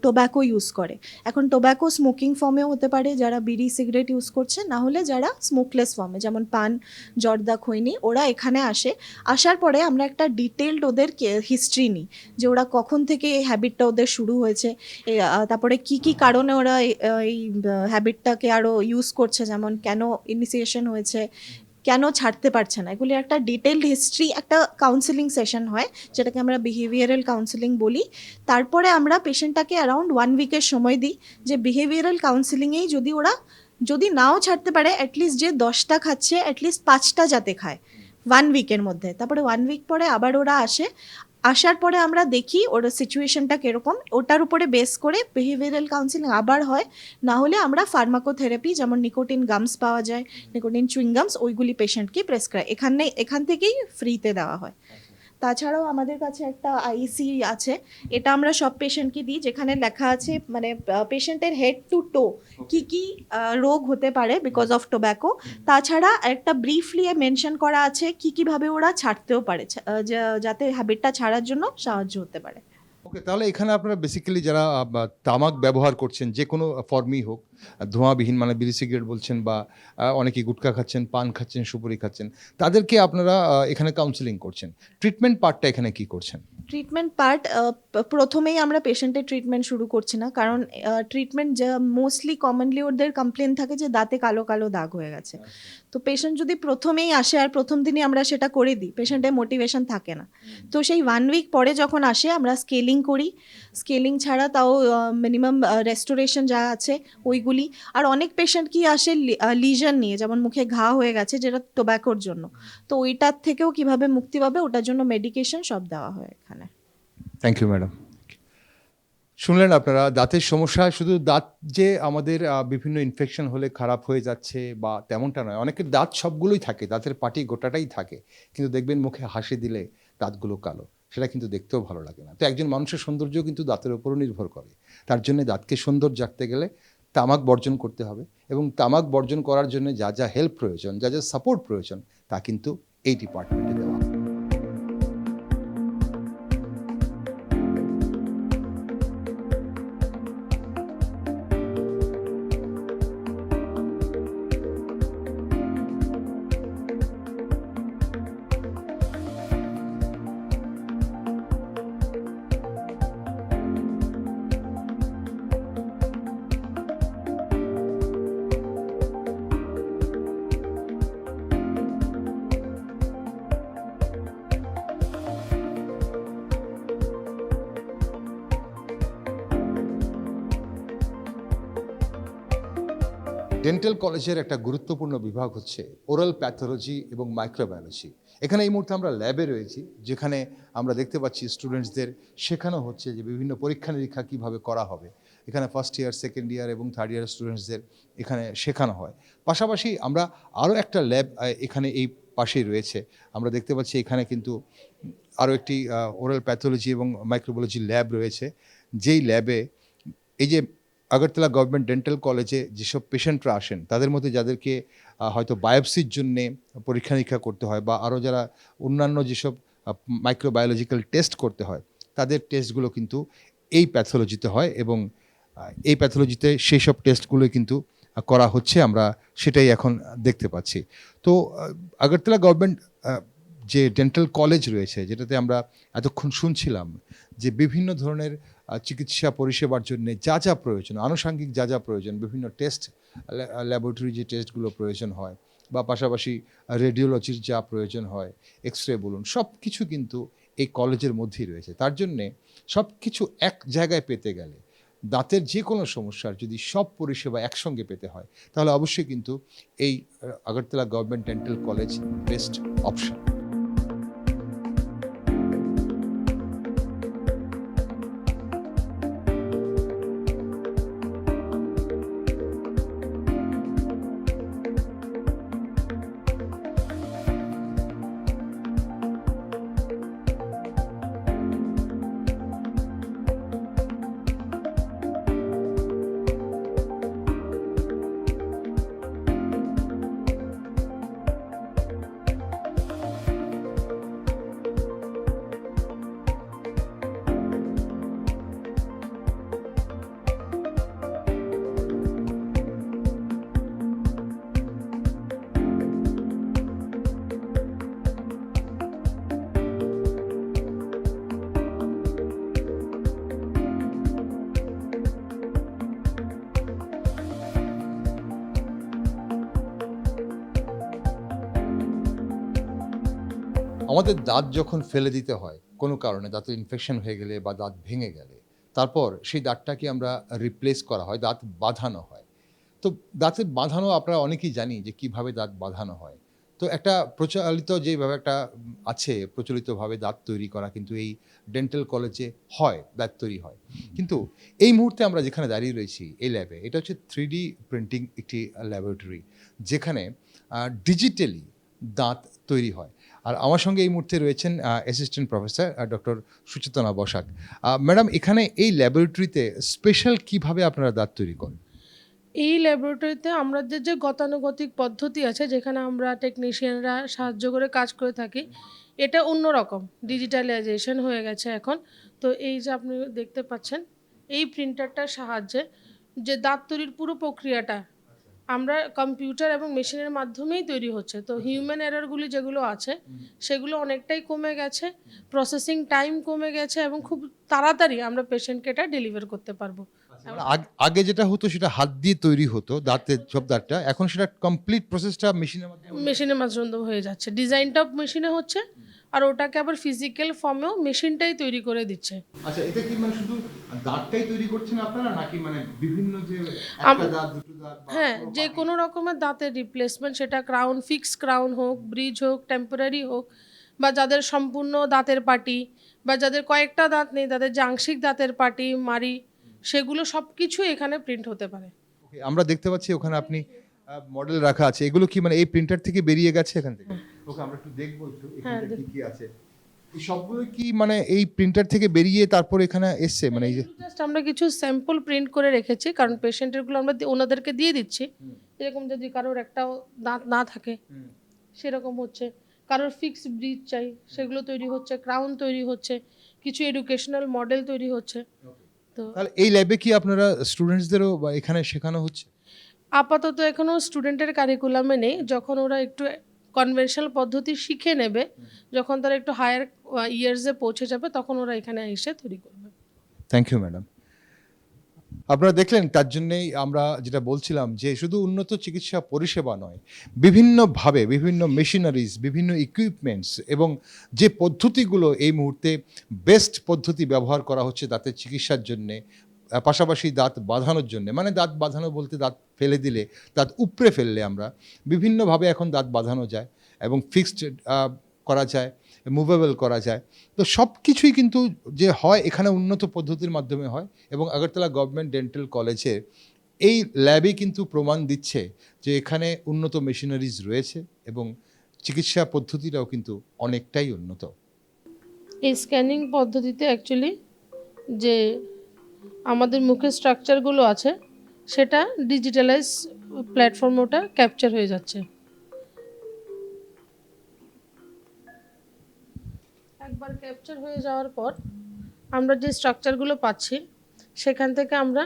Speaker 8: টোব্যাকো ইউজ করে, এখন টোব্যাকো স্মোকিং ফর্মেও হতে পারে, যারা বিড়ি সিগারেট ইউজ করছে, না হলে যারা স্মোকলেস ফর্মে যেমন পান, জর্দা, খৈনি, ওরা এখানে আসে। আসার পরে আমরা একটা ডিটেলড ওদের হিস্ট্রি নিই, যে ওরা কখন থেকে এই হ্যাবিটটা ওদের শুরু হয়েছে, তারপরে কি কি কারণে ওরা এই হ্যাবিটটাকে আরও ইউজ করছে, যেমন কেন ইনিশিয়েশন হয়েছে, কেন ছাড়তে পারছে না, এগুলির একটা ডিটেলড হিস্ট্রি, একটা কাউন্সেলিং সেশন হয় যেটাকে আমরা বিহেভিয়ারাল কাউন্সেলিং বলি। তারপরে আমরা পেশেন্টটাকে অ্যারাউন্ড 1 উইকের সময় দিই, যে বিহেভিয়ারাল কাউন্সেলিংয়েই যদি নাও ছাড়তে পারে, অ্যাটলিস্ট যে 10টা খাচ্ছে অ্যাটলিস্ট 5টা যাতে খায় 1 উইকের মধ্যে। তারপরে 1 উইক পরে আবার ওরা আসার পরে আমরা দেখি ওর সিচুয়েশনটা কীরকম, ওটার উপরে বেস করে বিহেভিয়ারাল কাউন্সিলিং আবার হয়। না হলে আমরা ফার্মাকোথেরাপি, যেমন নিকোটিন গামস পাওয়া যায়, নিকোটিন চুইং গামস, ওইগুলি পেশেন্টকে প্রেসক্রাইব এখান থেকেই ফ্রিতে দেওয়া হয়। তাছাড়াও আমাদের কাছে একটা আইসি আছে, এটা আমরা সব পেশেন্টকে দিই, যেখানে লেখা আছে মানে পেশেন্টের হেড টু টো কি কি রোগ হতে পারে বিকজ অফ টোব্যাকো। তাছাড়া একটা ব্রিফলি মেনশন করা আছে কি কিভাবে ওরা ছাড়তেও পারে, যাতে হ্যাবিটটা ছাড়ার জন্য সাহায্য হতে পারে।
Speaker 1: ওকে, তাহলে এখানে আপনারা বেসিক্যালি যারা তামাক ব্যবহার করছেন, যে কোনো ফর্মই হোক, ধোঁয়াবিহীন মানে বিড়ি সিগারেট বলছেন, বা অনেকে গুটখা খাচ্ছেন, পান খাচ্ছেন, সুপুরি খাচ্ছেন, তাদেরকে আপনারা এখানে কাউন্সেলিং করছেন। ট্রিটমেন্ট পার্টটা এখানে কি করছেন?
Speaker 8: ট্রিটমেন্ট পার্ট প্রথমেই আমরা পেশেন্টের ট্রিটমেন্ট শুরু করছি না, কারণ ট্রিটমেন্ট মোস্টলি কমনলি ওদের কমপ্লেন থাকে যে দাঁতে কালো কালো দাগ হয়ে গেছে। তো পেশেন্ট যদি প্রথমেই আসে আর প্রথম দিনই আমরা সেটা করে দিই, পেশেন্টের মোটিভেশন থাকে না। তো সেই 1 উইক পরে যখন আসে আমরা স্কেলিং করি, স্কেলিং ছাড়া তাও মিনিমাম রেস্টোরেশন যা আছে ওইগুলি। আর অনেক পেশেন্ট কি আসে লিজন নিয়ে, যেমন মুখে ঘা হয়ে গেছে যেটা টোব্যাকোর জন্য, তো ওইটার থেকেও কিভাবে মুক্তি পাবে ওটার জন্য মেডিকেশন সব দেওয়া হয় এখানে।
Speaker 1: Thank you madam. শুনলেন আপনারা, দাঁতের সমস্যা শুধু দাঁত যে আমাদের বিভিন্ন ইনফেকশন হলে খারাপ হয়ে যাচ্ছে বা তেমনটা নয়, অনেকের দাঁত সবগুলোই থাকে, দাঁতের পাটি গোটাটাই থাকে, কিন্তু দেখবেন মুখে হাসি দিলে দাঁতগুলো কালো, সেটা কিন্তু দেখতেও ভালো লাগে না। তো একজন মানুষের সৌন্দর্য কিন্তু দাঁতের উপরও নির্ভর করে। তার জন্য দাঁতকে সুন্দর রাখতে গেলে তামাক বর্জন করতে হবে, এবং তামাক বর্জন করার জন্য যা যা হেল্প প্রয়োজন, যা যা সাপোর্ট প্রয়োজন, তা কিন্তু এই ডিপার্টমেন্টে দেওয়া। ডেন্টাল কলেজের একটা গুরুত্বপূর্ণ বিভাগ হচ্ছে ওরাল প্যাথোলজি এবং মাইক্রোবায়োলজি। এখানে এই মুহূর্তে আমরা ল্যাবে রয়েছি, যেখানে আমরা দেখতে পাচ্ছি স্টুডেন্টসদের শেখানো হচ্ছে যে বিভিন্ন পরীক্ষা নিরীক্ষা কীভাবে করা হবে। এখানে ফার্স্ট ইয়ার, সেকেন্ড ইয়ার এবং থার্ড ইয়ার স্টুডেন্টসদের এখানে শেখানো হয়। পাশাপাশি আমরা আরও একটা ল্যাব এখানে এই পাশেই রয়েছে। আমরা দেখতে পাচ্ছি এখানে কিন্তু আরও একটি ওরাল প্যাথোলজি এবং মাইক্রোবায়োলজি ল্যাব রয়েছে, যেই ল্যাবে এই যে আগরতলা গভর্নমেন্ট ডেন্টাল কলেজে যেসব পেশেন্টরা আসেন তাদের মধ্যে যাদেরকে হয়তো বায়োপসির জন্যে পরীক্ষা নিরীক্ষা করতে হয় বা আরও যারা অন্যান্য যেসব মাইক্রোবায়োলজিক্যাল টেস্ট করতে হয় তাদের টেস্টগুলো কিন্তু এই প্যাথোলজিতে হয় এবং এই প্যাথোলজিতে সেই সব টেস্টগুলো কিন্তু করা হচ্ছে, আমরা সেটাই এখন দেখতে পাচ্ছি। তো আগরতলা গভর্নমেন্ট যে ডেন্টাল কলেজ রয়েছে, যেটাতে আমরা এতক্ষণ শুনছিলাম যে বিভিন্ন ধরনের চিকিৎসা পরিষেবার জন্য যা যা প্রয়োজন, আনুষঙ্গিক যা যা প্রয়োজন, বিভিন্ন টেস্ট ল্যাবরেটরি যে টেস্টগুলো প্রয়োজন হয় বা পাশাপাশি রেডিওলজির যা প্রয়োজন হয়, এক্স রে বলুন, সব কিছু কিন্তু এই কলেজের মধ্যেই রয়েছে। তার জন্যে সব কিছু এক জায়গায় পেতে গেলে, দাঁতের যে কোনো সমস্যার যদি সব পরিষেবা একসঙ্গে পেতে হয়, তাহলে অবশ্যই কিন্তু এই Agartala government dental college best option. আমাদের দাঁত যখন ফেলে দিতে হয় কোনো কারণে, দাঁতের ইনফেকশন হয়ে গেলে বা দাঁত ভেঙে গেলে, তারপর সেই দাঁতটাকে আমরা রিপ্লেস করা হয়, দাঁত বাঁধানো হয়। তো দাঁতের বাঁধানো আপনারা অনেকেই জানি যে কিভাবে দাঁত বাঁধানো হয়। তো একটা প্রচলিত যেভাবে একটা আছে, প্রচলিতভাবে দাঁত তৈরি করা কিন্তু এই ডেন্টাল কলেজে হয়, দাঁত তৈরি হয়। কিন্তু এই মুহূর্তে আমরা যেখানে দাঁড়িয়ে রয়েছি এই ল্যাবে, এটা হচ্ছে 3D প্রিন্টিং একটি ল্যাবরেটরি, যেখানে ডিজিটালি দাঁত তৈরি হয়। আর আমার সঙ্গে এই মুহূর্তে রয়েছেন assistant professor doctor Suchetana Basak. Madam, এখানে এই ল্যাবরেটরিতে স্পেশাল কিভাবে আপনারা দাঁত তৈরি করেন?
Speaker 9: এই ল্যাবরেটরিতে আমাদের যে গতানুগতিক পদ্ধতি আছে, যেখানে আমরা টেকনিশিয়ানরা সাহায্য করে কাজ করে থাকি, এটা অন্যরকম ডিজিটালাইজেশন হয়ে গেছে এখন। তো এই যে আপনি দেখতে পাচ্ছেন, এই প্রিন্টারটার সাহায্যে যে দাঁত তৈরির পুরো প্রক্রিয়াটা আমরা কম্পিউটার এবং মেশিনের মাধ্যমেই তৈরি হচ্ছে। তো হিউম্যান এররগুলি যেগুলো আছে সেগুলো অনেকটাই কমে গেছে, প্রসেসিং টাইম কমে গেছে এবং খুব তাড়াতাড়ি আমরা পেশেন্টকে এটা ডেলিভার করতে পারবো।
Speaker 1: আগে যেটা হতো সেটা হাত দিয়ে তৈরি হতো দাঁতের সব দাঁতটা, এখন সেটা কমপ্লিট প্রসেসটা
Speaker 9: মেশিনের মাধ্যমে হয়ে যাচ্ছে, ডিজাইনটা মেশিনে হচ্ছে আর ওটাকে আবার ফিজিক্যাল ফর্মেও মেশিনটাই তৈরি করে দিচ্ছে।
Speaker 1: আচ্ছা, এটা কি মানে শুধু দাঁতটাই তৈরি করছেন আপনারা, নাকি মানে বিভিন্ন যে একটা দাঁত, দুটো দাঁত?
Speaker 9: হ্যাঁ, যে কোনো রকমের দাঁতের রিপ্লেসমেন্ট, সেটা ক্রাউন, ফিক্স ক্রাউন হোক, ব্রিজ হোক, টেম্পোরারি হোক, বা যাদের সম্পূর্ণ দাঁতের পাটি বা যাদের কয়েকটা দাঁত নেই, তাদের যে আংশিক দাঁতের পাটি, মাড়ি, সেগুলো সব কিছু এখানে প্রিন্ট হতে পারে।
Speaker 1: আমরা দেখতে পাচ্ছি ওখানে আপনি মডেল রাখা আছে, এগুলো কি মানে এই প্রিন্টার থেকে বেরিয়ে গেছে এখান থেকে? ওকে, আমরা একটু দেখবো একটু এখানে কি কি আছে। এই সবগুলো কি মানে এই প্রিন্টার থেকে বেরিয়ে তারপর এখানে এসছে? মানে এই যে
Speaker 9: জাস্ট আমরা কিছু স্যাম্পল প্রিন্ট করে রেখেছি, কারণ পেশেন্টেরগুলো আমরা ওনাদেরকে দিয়ে দিচ্ছি। এরকম যদি কারোর একটাও দাঁত না থাকে সেরকম হচ্ছে, কারোর ফিক্স ব্রিজ চাই সেগুলো তৈরি হচ্ছে, ক্রাউন তৈরি হচ্ছে, কিছু এডুকেশনাল মডেল তৈরি হচ্ছে। তো
Speaker 1: তাহলে এই ল্যাবে কি আপনারা স্টুডেন্টসদেরও এখানে শেখানো হচ্ছে?
Speaker 9: আপাতত এখনো স্টুডেন্টের কারিকুলামে নেই, যখন ওরা একটু কনভেনশনাল পদ্ধতি শিখে নেবে, যখন তারা একটু হায়ার ইয়ার্সে পৌঁছে যাবে, তখন ওরা এখানে এসে তৈরি করবে।
Speaker 1: Thank you madam. আপনারা দেখলেন, তার জন্যেই আমরা যেটা বলছিলাম যে শুধু উন্নত চিকিৎসা পরিষেবা নয়, বিভিন্নভাবে বিভিন্ন মেশিনারিজ, বিভিন্ন ইকুইপমেন্টস এবং যে পদ্ধতিগুলো এই মুহূর্তে বেস্ট পদ্ধতি ব্যবহার করা হচ্ছে দাঁতের চিকিৎসার জন্যে, পাশাপাশি দাঁত বাঁধানোর জন্য, মানে দাঁত বাঁধানো বলতে দাঁত ফেলে দিলে, দাঁত উপড়ে ফেললে আমরা বিভিন্নভাবে এখন দাঁত বাঁধানো যায় এবং ফিক্সড করা যায়, মুভেবল করা যায়। তো সব কিছুই কিন্তু যে হয় এখানে উন্নত পদ্ধতির মাধ্যমে হয়, এবং আগরতলা গভর্নমেন্ট ডেন্টাল কলেজের এই ল্যাবে কিন্তু প্রমাণ দিচ্ছে যে এখানে উন্নত মেশিনারিজ রয়েছে এবং চিকিৎসা পদ্ধতিটাও কিন্তু অনেকটাই উন্নত।
Speaker 9: এই স্ক্যানিং পদ্ধতিতে অ্যাকচুয়ালি যে আমাদের মুখের স্ট্রাকচারগুলো আছে সেটা ডিজিটালাইজ প্ল্যাটফর্মে ওটা ক্যাপচার হয়ে যাচ্ছে। একবার ক্যাপচার হয়ে যাওয়ার পর আমরা যে স্ট্রাকচারগুলো পাচ্ছি সেখান থেকে আমরা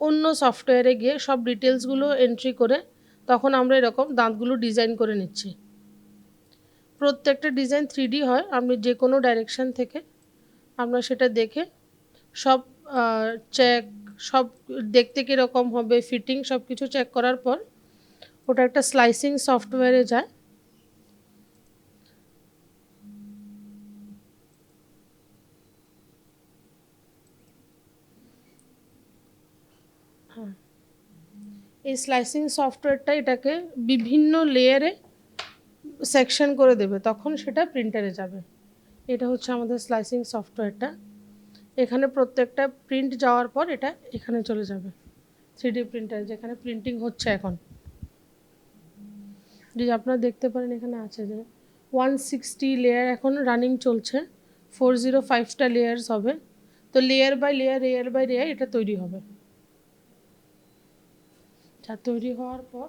Speaker 9: অন্য সফটওয়্যারে গিয়ে সব ডিটেলসগুলো এন্ট্রি করে তখন আমরা এরকম দাঁতগুলো ডিজাইন করে নিচ্ছি। প্রত্যেকটা ডিজাইন 3D হয়, আপনি যে কোনো ডাইরেকশন থেকে আমরা সেটা দেখে সব চেক, সব দেখতে কীরকম হবে, ফিটিং সব কিছু চেক করার পর ওটা একটা স্লাইসিং সফটওয়্যারে যায়। এই স্লাইসিং সফটওয়্যারটা এটাকে বিভিন্ন লেয়ারে সেকশন করে দেবে, তখন সেটা প্রিন্টারে যাবে। এটা হচ্ছে আমাদের স্লাইসিং সফটওয়্যারটা। এখানে প্রত্যেকটা প্রিন্ট যাওয়ার পর এটা এখানে চলে যাবে 3D প্রিন্টারে, যেখানে প্রিন্টিং হচ্ছে এখন। যে আপনারা দেখতে পারেন এখানে আছে যে 160 লেয়ার এখন রানিং চলছে, 405টা লেয়ার্স হবে। তো লেয়ার বাই লেয়ার এটা তৈরি হবে। যা তৈরি হওয়ার পর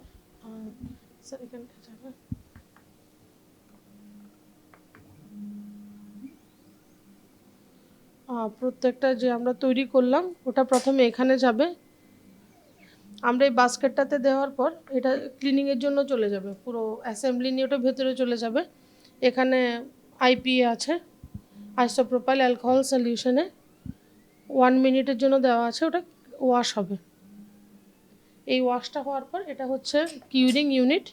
Speaker 9: স্যার এখানটা যাবে। প্রত্যেকটা যে আমরা তৈরি করলাম ওটা প্রথমে এখানে যাবে। আমরা এই বাস্কেটটাতে দেওয়ার পর এটা ক্লিনিংয়ের জন্য চলে যাবে, পুরো অ্যাসেম্বলি নিয়ে ওটা ভেতরে চলে যাবে। এখানে আইপিএ আছে, আইসোপ্রোপাইল অ্যালকোহল সলিউশনে 1 মিনিটের জন্য দেওয়া আছে, ওটা ওয়াশ হবে। এই ওয়াশটা হওয়ার পর এটা হচ্ছে কিউরিং ইউনিট।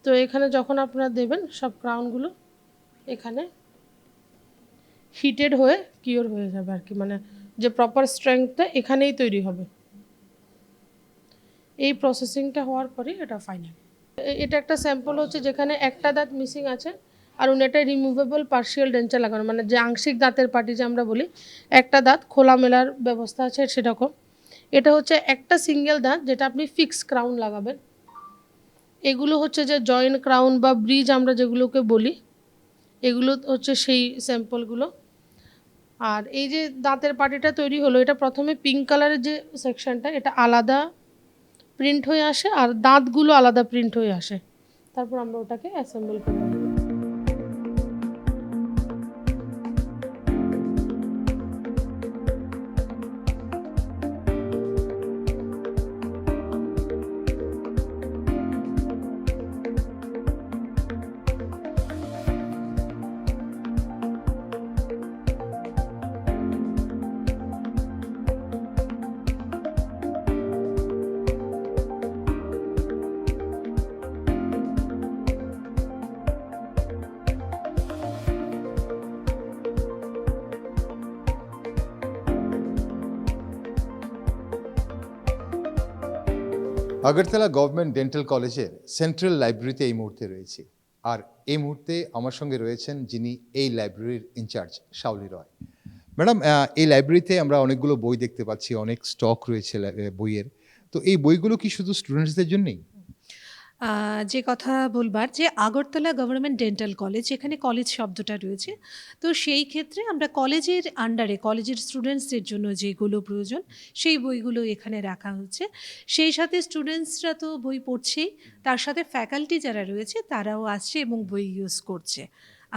Speaker 9: তো এখানে যখন আপনারা দেবেন সব ক্রাউনগুলো এখানে হিটেড হয়ে কিওর হয়ে যাবে আর কি, মানে যে প্রপার স্ট্রেংথটা এখানেই তৈরি হবে। এই প্রসেসিংটা হওয়ার পরেই এটা ফাইনাল। এটা একটা স্যাম্পল হচ্ছে যেখানে একটা দাঁত মিসিং আছে আর এটা রিমুভেবল পার্শিয়াল ডেন্টাল লাগানো, মানে যে আংশিক দাঁতের পাটি যে আমরা বলি, একটা দাঁত খোলা মেলার ব্যবস্থা আছে সেরকম। এটা হচ্ছে একটা সিঙ্গেল দাঁত যেটা আপনি ফিক্স ক্রাউন লাগাবেন। এগুলো হচ্ছে যে জয়েন্ট ক্রাউন বা ব্রিজ আমরা যেগুলোকে বলি, এগুলো হচ্ছে সেই স্যাম্পলগুলো। আর এই যে দাঁতের পাটিটা তৈরি হলো, এটা প্রথমে পিঙ্ক কালারের যে সেকশনটা এটা আলাদা প্রিন্ট হয়ে আসে আর দাঁতগুলো আলাদা প্রিন্ট হয়ে আসে, তারপর আমরা ওটাকে অ্যাসেম্বল করি।
Speaker 1: আগরতলা গভর্নমেন্ট ডেন্টাল কলেজের সেন্ট্রাল লাইব্রেরিতে এই মুহূর্তে রয়েছি, আর এই মুহূর্তে আমার সঙ্গে রয়েছেন যিনি এই লাইব্রেরির ইনচার্জ, শাওলি রয়। ম্যাডাম, এই লাইব্রেরিতে আমরা অনেকগুলো বই দেখতে পাচ্ছি, অনেক স্টক রয়েছে বইয়ের। তো এই বইগুলো কি শুধু স্টুডেন্টসদের জন্যই?
Speaker 10: যে কথা বলবার যে আগরতলা গভর্নমেন্ট ডেন্টাল কলেজ, এখানে কলেজ শব্দটা রয়েছে, তো সেই ক্ষেত্রে আমরা কলেজের আন্ডারে কলেজের স্টুডেন্টসদের জন্য যেগুলো প্রয়োজন সেই বইগুলো এখানে রাখা হচ্ছে। সেই সাথে স্টুডেন্টসরা তো বই পড়ছেই, তার সাথে ফ্যাকাল্টি যারা রয়েছে তারাও আসছে এবং বই ইউজ করছে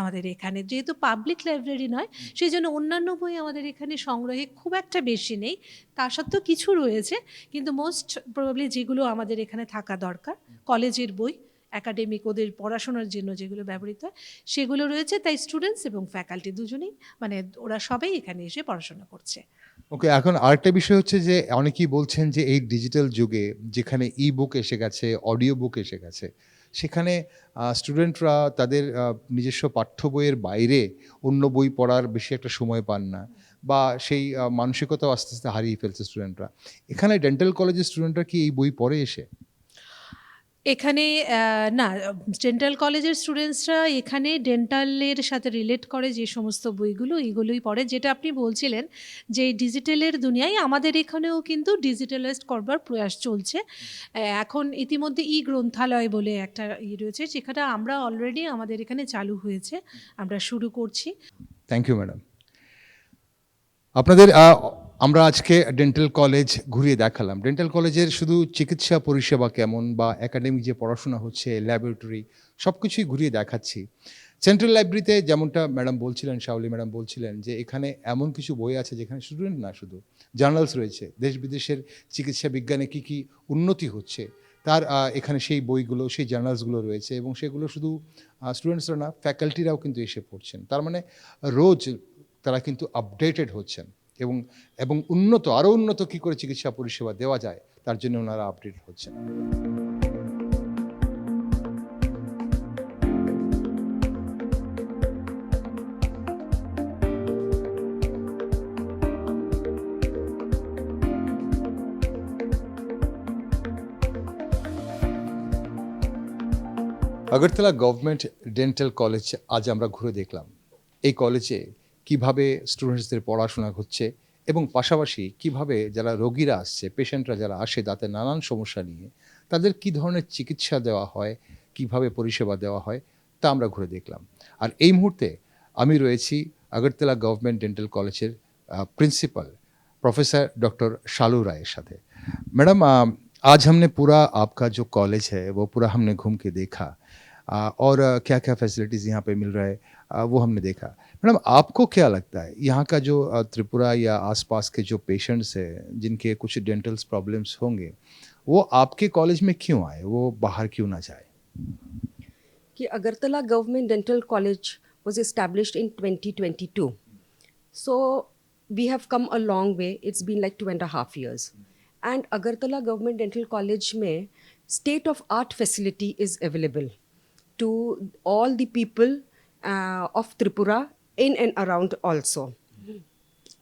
Speaker 10: আমাদের এখানে। যেহেতু পাবলিক লাইব্রেরি নয়, সেই জন্য অন্যান্য বই আমাদের এখানে সংগ্রহে খুব একটা বেশি নেই, তা সত্ত্বেও কিছু রয়েছে, কিন্তু মোস্ট প্রবাবলি যেগুলো আমাদের এখানে থাকা দরকার কলেজের বই, একাডেমিক ওদের পড়াশোনার জন্য যেগুলো ব্যবহৃত হয় সেগুলো রয়েছে। তাই স্টুডেন্টস এবং ফ্যাকাল্টি দুজনেই, মানে ওরা সবাই এখানে এসে পড়াশোনা করছে।
Speaker 1: ওকে, এখন আরেকটা বিষয় হচ্ছে যে অনেকেই বলছেন যে এই ডিজিটাল যুগে যেখানে ই বুক এসে গেছে, অডিও বুক এসে গেছে, সেখানে স্টুডেন্টরা তাদের নিজস্ব পাঠ্য বইয়ের বাইরে অন্য বই পড়ার বেশি একটা সময় পান না, বা সেই মানসিকতাও আস্তে আস্তে হারিয়ে ফেলছে স্টুডেন্টরা। এখানে ডেন্টাল কলেজের স্টুডেন্টরা কি এই বই পড়ে এসে?
Speaker 10: এখানে না, ডেন্টাল কলেজের স্টুডেন্টসরা এখানে ডেন্টালের সাথে রিলেট করে যে সমস্ত বইগুলো এগুলোই পড়ে। যেটা আপনি বলছিলেন যে ডিজিটালের দুনিয়ায় আমাদের এখানেও কিন্তু ডিজিটালাইজড করবার প্রয়াস চলছে। এখন ইতিমধ্যে গ্রন্থালয় বলে একটা রয়েছে, যেখানে আমরা অলরেডি আমাদের এখানে চালু হয়েছে, আমরা শুরু করছি।
Speaker 1: Thank you madam. আপনাদের আমরা আজকে ডেন্টাল কলেজ ঘুরিয়ে দেখালাম। ডেন্টাল কলেজের শুধু চিকিৎসা পরিষেবা কেমন বা একাডেমিক যে পড়াশোনা হচ্ছে, ল্যাবরেটরি সব কিছুই ঘুরিয়ে দেখাচ্ছি। সেন্ট্রাল লাইব্রেরিতে যেমনটা ম্যাডাম বলছিলেন, শাওলি ম্যাডাম বলছিলেন যে এখানে এমন কিছু বই আছে যেখানে স্টুডেন্ট না, শুধু জার্নালস রয়েছে, দেশ বিদেশের চিকিৎসা বিজ্ঞানে কী কী উন্নতি হচ্ছে তার এখানে সেই বইগুলো, সেই জার্নালসগুলো রয়েছে এবং সেগুলো শুধু স্টুডেন্টসরা না, ফ্যাকাল্টিরাও কিন্তু এসে পড়ছেন। তার মানে রোজ তারা কিন্তু আপডেটেড হচ্ছেন এবং এবং আরও উন্নত কী করে চিকিৎসা পরিষেবা দেওয়া যায় তার জন্য ওনারা আপডেট হচ্ছেন। আগরতলা গভর্নমেন্ট ডেন্টাল কলেজ আজ আমরা ঘুরে দেখলাম। এই কলেজে কিভাবে স্টুডেন্টসদের পড়াশোনা হচ্ছে এবং পাশাপাশি কিভাবে যারা রোগীরা আসছে, পেশেন্টরা যারা আসে দাঁতের নানান সমস্যা নিয়ে, তাদের কি ধরনের চিকিৎসা দেওয়া হয়, কিভাবে পরিষেবা দেওয়া হয় তা আমরা ঘুরে দেখলাম। আর এই মুহূর্তে আমি রয়েছি Agartala government dental college principal professor doctor Shalu Roy साथे। मैडम, आज हमने पूरा आपका जो कॉलेज है वो पूरा हमने घूम के देखा और क्या क्या फैसिलिटीज़ यहाँ पे मिल रहा है वो हमने देखा। मैडम, आपको क्या लगता है यहाँ का जो त्रिपुरा या आसपास के जो पेशेंट्स हैं जिनके कुछ डेंटल्स प्रॉब्लम्स होंगे, वो आपके कॉलेज में क्यों आए, वो बाहर क्यों ना जाए?
Speaker 2: कि Agartala Government Dental College was established in 2022. So we have come a long way. It's been like 2.5 years. And Agartala Government Dental College में state of art facility is available to all the people of Tripura in and around also.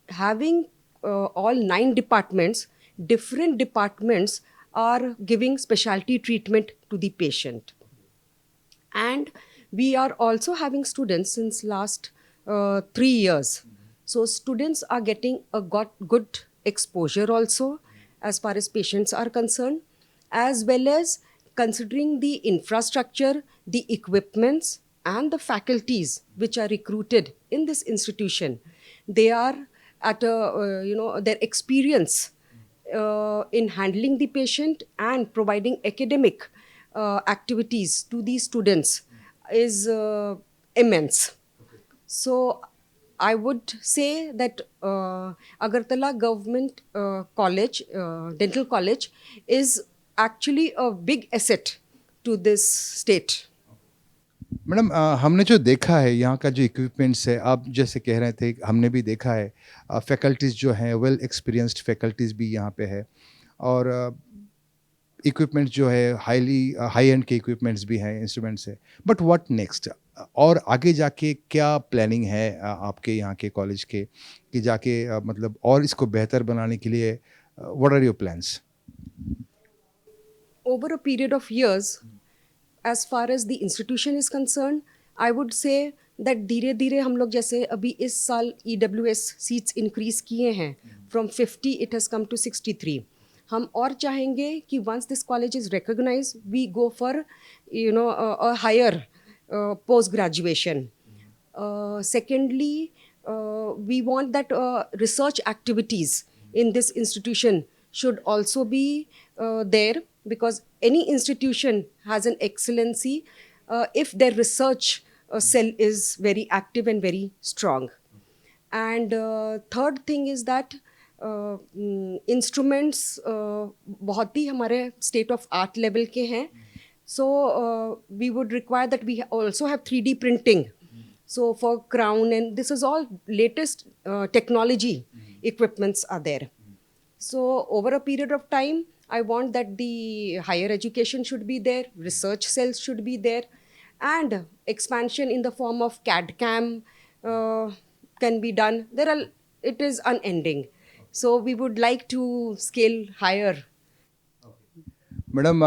Speaker 2: Having all 9 departments, different departments are giving specialty treatment to the patient. And we are also having students since last 3 years. So students are getting a good exposure also as far as patients are concerned, as well as considering the infrastructure, the equipments and the faculties which are recruited in this institution. They are at their experience in handling the patient and providing academic activities to these students is immense. So I would say that Agartala Government College, Dental College is actually a big asset to this state.
Speaker 1: Madam, हमने जो देखा है यहाँ का जो equipments है, आप जैसे कह रहे थे, हमने भी देखा है फैकल्टीज़ जो हैं वेल एक्सपीरियंस्ड फैकल्टीज़ भी यहाँ पे है और इक्विपमेंट्स जो है हाई एंड के इक्विपमेंट्स भी हैं, इंस्ट्रूमेंट्स है। बट व्हाट नेक्स्ट, और आगे जाके क्या प्लानिंग है आपके यहाँ के कॉलेज के कि जाके मतलब और इसको बेहतर बनाने के लिए what are your plans?
Speaker 2: Over a period of years, as far as the institution is concerned, I would say that धीरे धीरे हम लोग जैसे अभी इस साल EWS सीट्स इंक्रीज किए हैं, from 50 it has come to 63. हम और चाहेंगे कि once this college is recognized, we go for a higher post graduation. Secondly, we want that research activities in this institution should also be there, because any institution has an excellency if their research cell is very active and very strong. And third thing is that instruments बहुत ही हमारे state of art level के हैं. So we would require that we also have 3D printing. So for crown, and this is all latest technology equipments are there. So over a period of time, I want that the higher education should be there, research cells should be there, and expansion in the form of CAD-CAM can be done. There are
Speaker 11: it is unending. So we would like to scale higher.
Speaker 1: Madam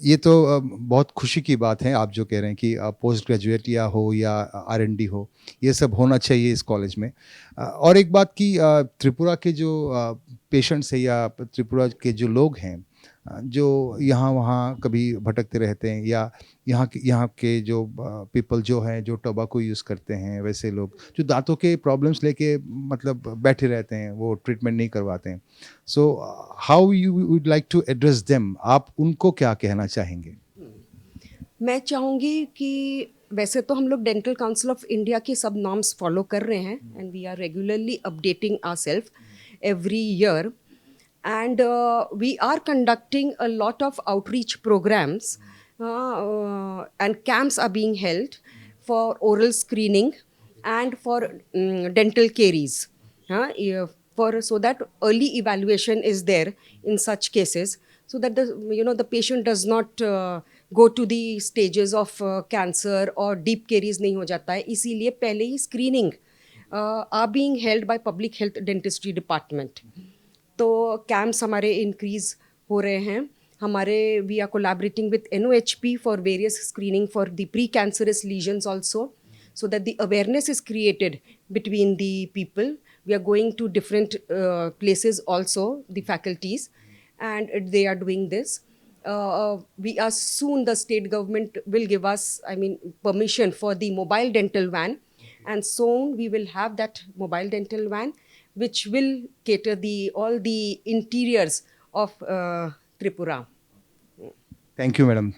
Speaker 1: ये तो बहुत खुशी की बात है आप जो कह रहे हैं कि पोस्ट ग्रेजुएट या हो या R&D हो, ये सब होना चाहिए इस कॉलेज में। और एक बात कि त्रिपुरा के जो पेशेंट्स हैं या त्रिपुरा के जो लोग हैं जो यहाँ वहाँ कभी भटकते रहते हैं या यहाँ के जो पीपल जो हैं जो टोबैको यूज़ करते हैं, वैसे लोग जो दांतों के प्रॉब्लम्स लेके मतलब बैठे रहते हैं, वो ट्रीटमेंट नहीं करवाते हैं, so how you would like to address them, आप उनको क्या कहना चाहेंगे?
Speaker 11: मैं चाहूँगी कि वैसे तो हम लोग डेंटल काउंसिल ऑफ इंडिया के सब नॉर्म्स फॉलो कर रहे हैं and we are regularly updating ourselves every year. And we are conducting a lot of outreach programs and camps are being held for oral screening and for dental caries, so that early evaluation is there in such cases, so that the patient does not go to the stages of cancer or deep caries नहीं हो जाता है. इसीलिए पहले ही screening are being held by public health dentistry department. तो camps हमारे increase हो रहे हैं. हमारे we are collaborating with NOHP for various screening for the precancerous lesions also, so that the awareness is created between the people. We are going to different places also, the faculties, and they are doing this. We are soon, the state government will give us, permission for the mobile dental van, and soon we will have that mobile dental van which will cater all the interiors of Tripura.
Speaker 1: Thank you madam.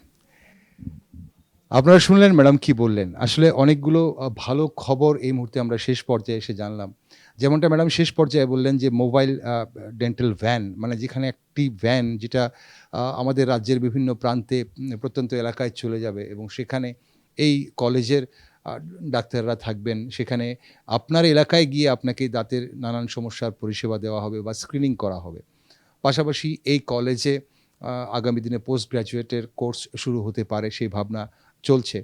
Speaker 1: আপনারা শুনলেন madam কি বললেন। আসলে অনেকগুলো ভালো খবর এই মুহূর্তে আমরা শেষ পর্যায়ে এসে জানলাম। যেমনটা ম্যাডাম শেষ পর্যায়ে বললেন যে মোবাইল ডেন্টাল ভ্যান, মানে যেখানে একটি ভ্যান যেটা আমাদের রাজ্যের বিভিন্ন প্রান্তে প্রত্যন্ত এলাকায় চলে যাবে এবং সেখানে এই কলেজের ডাক্তাররা থাকবেন, সেখানে আপনার এলাকায় গিয়ে আপনাকে দাঁতের নানান সমস্যার পরিষেবা দেওয়া হবে বা স্ক্রিনিং করা হবে। পাশাপাশি এই কলেজে আগামী দিনে পোস্ট গ্র্যাজুয়েটের কোর্স শুরু হতে পারে সেই ভাবনা চলছে।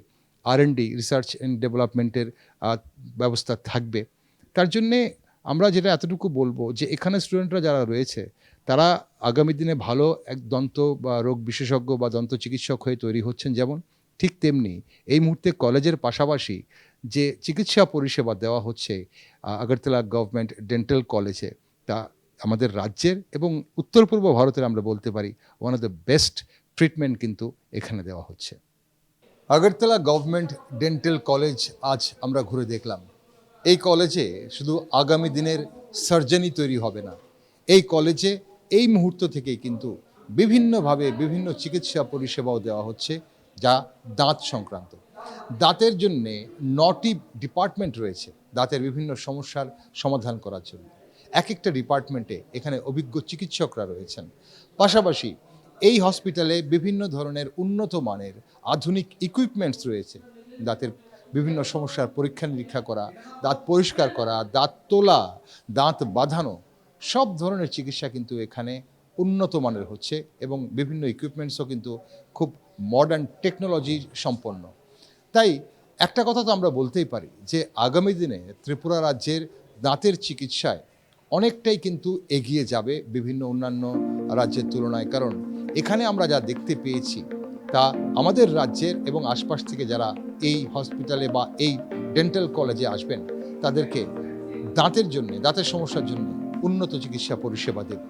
Speaker 1: R&D রিসার্চ অ্যান্ড ডেভেলপমেন্টের ব্যবস্থা থাকবে। তার জন্যে আমরা যেটা এতটুকু বলবো যে এখানে স্টুডেন্টরা যারা রয়েছে তারা আগামী দিনে ভালো এক দন্ত বা রোগ বিশেষজ্ঞ বা দন্ত চিকিৎসক হয়ে তৈরি হচ্ছেন, যেমন ঠিক তেমনি এই মুহূর্তে কলেজের পাশাপাশি যে চিকিৎসা পরিষেবা দেওয়া হচ্ছে আগরতলা গভর্নমেন্ট ডেন্টাল কলেজে, তা আমাদের রাজ্যের এবং উত্তর পূর্ব ভারতের আমরা বলতে পারি one of the best treatment কিন্তু এখানে দেওয়া হচ্ছে। আগরতলা গভর্নমেন্ট ডেন্টাল কলেজ আজ আমরা ঘুরে দেখলাম। এই কলেজে শুধু আগামী দিনের সার্জনই তৈরি হবে না, এই কলেজে এই মুহূর্ত থেকেই কিন্তু বিভিন্নভাবে বিভিন্ন চিকিৎসা পরিষেবাও দেওয়া হচ্ছে যা দাঁত সংক্রান্ত। দাঁতের জন্যে 9টি ডিপার্টমেন্ট রয়েছে দাঁতের বিভিন্ন সমস্যার সমাধান করার জন্য। এক একটা ডিপার্টমেন্টে এখানে অভিজ্ঞ চিকিৎসকরা রয়েছেন। পাশাপাশি এই হসপিটালে বিভিন্ন ধরনের উন্নত মানের আধুনিক ইকুইপমেন্টস রয়েছে দাঁতের বিভিন্ন সমস্যার পরীক্ষা নিরীক্ষা করা, দাঁত পরিষ্কার করা, দাঁত তোলা, দাঁত বাঁধানো, সব ধরনের চিকিৎসা কিন্তু এখানে উন্নত মানের হচ্ছে এবং বিভিন্ন ইকুইপমেন্টসও কিন্তু খুব মডার্ন টেকনোলজি সম্পন্ন। তাই একটা কথা তো আমরা বলতেই পারি যে আগামী দিনে ত্রিপুরা রাজ্যের দাঁতের চিকিৎসায় অনেকটাই কিন্তু এগিয়ে যাবে বিভিন্ন অন্যান্য রাজ্যের তুলনায়, কারণ এখানে আমরা যা দেখতে পেয়েছি তা আমাদের রাজ্যের এবং আশপাশ থেকে যারা এই হসপিটালে বা এই ডেন্টাল কলেজে আসবেন তাদেরকে দাঁতের জন্য, দাঁতের সমস্যার জন্য উন্নত চিকিৎসা পরিষেবা দেবে।